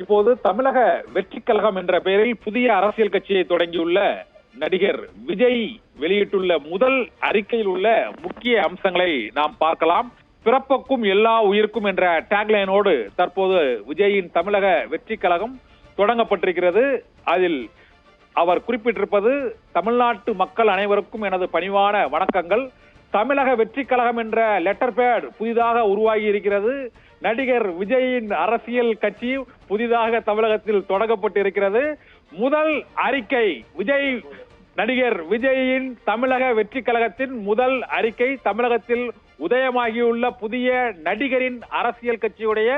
இப்போது தமிழக வெற்றி கழகம் என்ற பெயரில் புதிய அரசியல் கட்சியை தொடங்கியுள்ள நடிகர் விஜய் வெளியிட்டுள்ள முதல் அறிக்கையில் உள்ள முக்கிய அம்சங்களை நாம் பார்க்கலாம். பிறப்புக்கும் எல்லா உயிருக்கும் என்ற டேக்லைனோடு தற்போது விஜயின் தமிழக வெற்றி கழகம் தொடங்கப்பட்டிருக்கிறது. அதில் அவர் குறிப்பிட்டிருப்பது, தமிழ்நாட்டு மக்கள் அனைவருக்கும் எனது பணிவான வணக்கங்கள். தமிழக வெற்றி கழகம் என்ற லெட்டர் பேட் புதிதாக உருவாகி இருக்கிறது. நடிகர் விஜயின் அரசியல் கட்சி புதிதாக தமிழகத்தில் தொடங்கப்பட்டிருக்கிறது. முதல் அறிக்கை நடிகர் விஜயின் தமிழக வெற்றி கழகத்தின் முதல் அறிக்கை. தமிழகத்தில் உதயமாகியுள்ள புதிய நடிகரின் அரசியல் கட்சியுடைய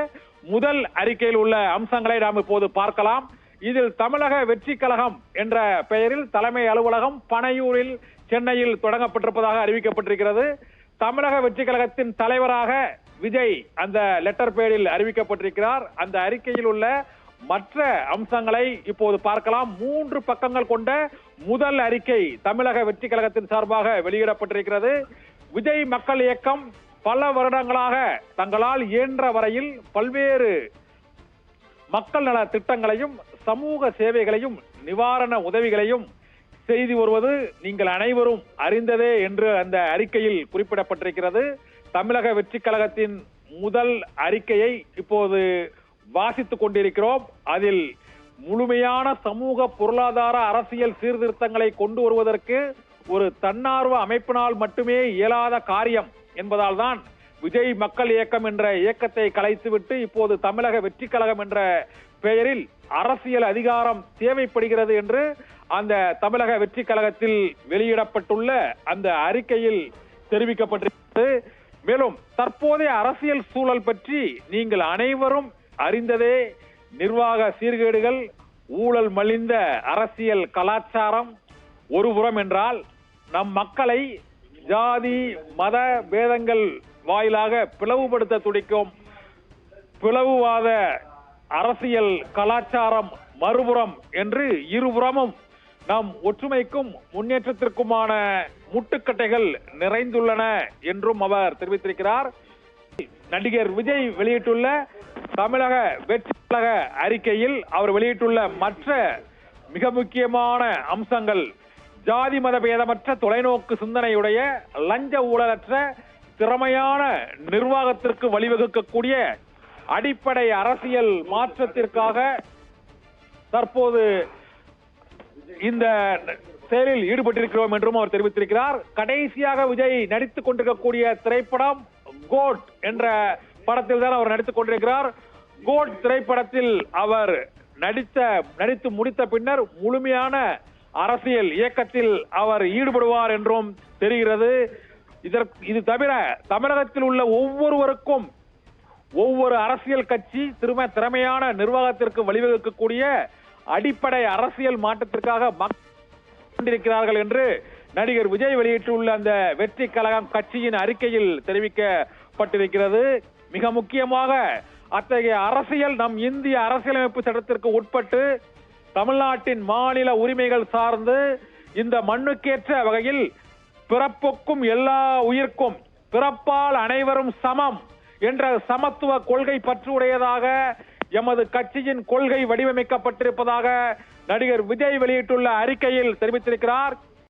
முதல் அறிக்கையில் உள்ள அம்சங்களை நாம் இப்போது பார்க்கலாம். இதில் தமிழக வெற்றி கழகம் என்ற பெயரில் தலைமை அலுவலகம் பனையூரில் சென்னையில் தொடங்கப்பட்டிருப்பதாக அறிவிக்கப்பட்டிருக்கிறது. தமிழக வெற்றி கழகத்தின் தலைவராக விஜய் அந்த லெட்டர் பேடில் அறிவிக்கப்பட்டிருக்கிறார். அந்த அறிக்கையில் உள்ள மற்ற அம்சங்களை இப்போது பார்க்கலாம். 3 பக்கங்கள் கொண்ட முதல் அறிக்கை தமிழக வெற்றி கழகத்தின் சார்பாக வெளியிடப்பட்டிருக்கிறது. விஜய் மக்கள் இயக்கம் பல வருடங்களாக தங்களால் இயன்ற வரையில் பல்வேறு மக்கள் நல திட்டங்களையும் சமூக சேவைகளையும் நிவாரண உதவிகளையும் செய்து வருவது நீங்கள் அனைவரும் அறிந்ததே என்று அந்த அறிக்கையில் குறிப்பிடப்பட்டிருக்கிறது. தமிழக வெற்றி கழகத்தின் முதல் அறிக்கையை இப்போது வாசித்துக் கொண்டிருக்கிறோம். அதில் முழுமையான சமூக பொருளாதார அரசியல் சீர்திருத்தங்களை கொண்டு வருவதற்கு ஒரு தன்னார்வ அமைப்பினால் மட்டுமே இயலாத காரியம் என்பதால் தான் விஜய் மக்கள் இயக்கம் என்ற இயக்கத்தை கலைத்துவிட்டு இப்போது தமிழக வெற்றி கழகம் என்ற பெயரில் அரசியல் அதிகாரம் தேவைப்படுகிறது என்று அந்த தமிழக வெற்றி கழகத்தில் வெளியிடப்பட்டுள்ள அந்த அறிக்கையில் தெரிவிக்கப்பட்டிருக்கிறது. மேலும் தற்போதைய அரசியல் சூழல் பற்றி நீங்கள் அனைவரும் அறிந்ததே. நிர்வாக சீர்கேடுகள், ஊழல் மலிந்த அரசியல் கலாச்சாரம் ஒருபுறம் என்றால், நம் மக்களை ஜாதி மத பேதங்கள் வாயிலாக பிளவுபடுத்த துடிக்கும் பிளவுவாத அரசியல் கலாச்சாரம் மறுபுறம் என்று இருபுறமும் நம் ஒற்றுமைக்கும் முன்னேற்றத்திற்குமான முட்டுக்கட்டைகள் நிறைந்துள்ளன என்றும் அவர் தெரிவித்திருக்கிறார். நடிகர் விஜய் வெளியிட்டுள்ள தமிழக வெற்றி கழக அறிக்கையில் அவர் வெளியிட்டுள்ள மற்ற மிக முக்கியமான அம்சங்கள், ஜாதி மத பேதமற்ற தொலைநோக்கு சிந்தனையுடைய லஞ்ச ஊழலற்ற திறமையான நிர்வாகத்திற்கு வழிவகுக்கக்கூடிய அடிப்படை அரசியல் மாற்றத்திற்காக தற்போது இந்த செயலில் ஈடுபட்டிருக்கிறோம் என்றும் அவர் தெரிவித்திருக்கிறார். கடைசியாக விஜய் நடித்துக் கொண்டிருக்கக்கூடிய திரைப்படம் கோட் என்ற படத்தில் தான் அவர் நடித்துக் கொண்டிருக்கிறார். கோட் திரைப்படத்தில் அவர் நடித்து முடித்த பின்னர் முழுமையான அரசியல் இயக்கத்தில் அவர் ஈடுபடுவார் என்றும் தெரிகிறது. இது தவிர தமிழகத்தில் உள்ள ஒவ்வொருவருக்கும் ஒவ்வொரு அரசியல் கட்சி திறமையான நிர்வாகத்திற்கு வழிவகுக்கக்கூடிய அடிப்படை அரசியல் மாற்றத்திற்காக கொண்டிருக்கிறார்கள் என்று நடிகர் விஜய் வெளியிட்டுள்ள அந்த வெற்றி கழகம் கட்சியின் அறிக்கையில் தெரிவிக்கப்பட்டிருக்கிறது. மிக முக்கியமாக அத்தகைய அரசியல் நம் இந்திய அரசியலமைப்பு சட்டத்திற்கு உட்பட்டு தமிழ்நாட்டின் மாநில உரிமைகள் சார்ந்து இந்த மண்ணுக்கேற்ற வகையில் பிறப்புக்கும் எல்லா உயிர்க்கும் பிறப்பால் அனைவரும் சமம் என்ற சமத்துவ கொள்கை பற்றுடையதாக எமது கட்சியின் கொள்கை வடிவமைக்கப்பட்டிருப்பதாக நடிகர் விஜய் வெளியிட்டுள்ள அறிக்கையில் தெரிவித்திருக்கிறார்.